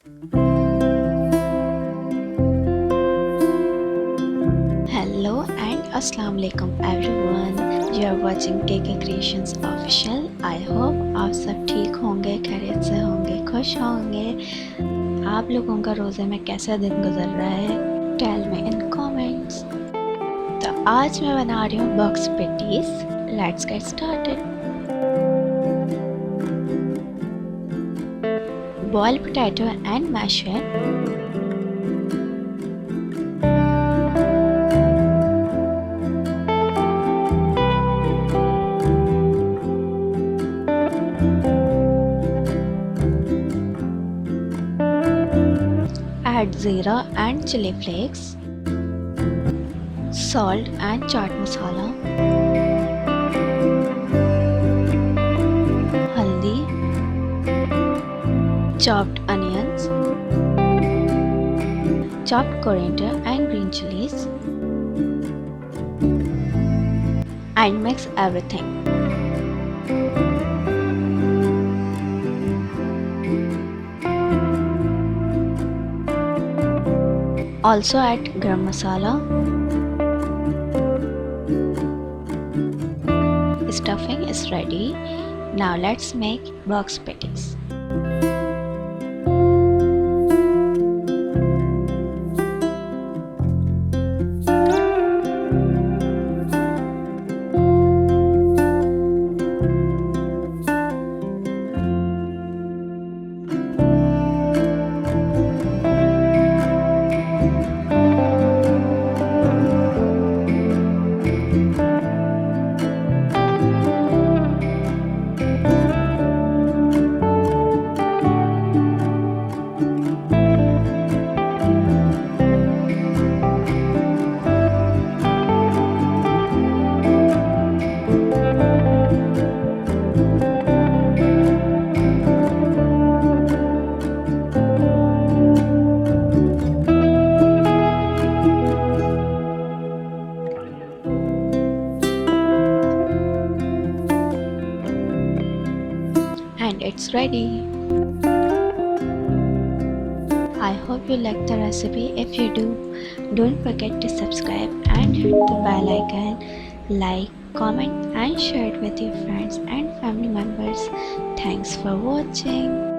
Hello and Assalamu alaikum everyone. You are watching KK Creations Official. I hope आप सब ठीक होंगे, खैरियत से होंगे, खुश होंगे। आप लोगों का रोज़े में कैसा दिन गुजर रहा है? Tell me in comments. तो आज मैं बना रही हूँ box patties. Let's get started. Boil potato and mash it. Add zira and chili flakes, salt and chaat masala, haldi, chopped onions, chopped coriander and green chilies, and mix everything. Also add garam masala. Stuffing is ready. Now let's make box patties. And it's ready. I hope you like the recipe. If you do, don't forget to subscribe and hit the bell icon. Like, comment and share it with your friends and family members. Thanks for watching.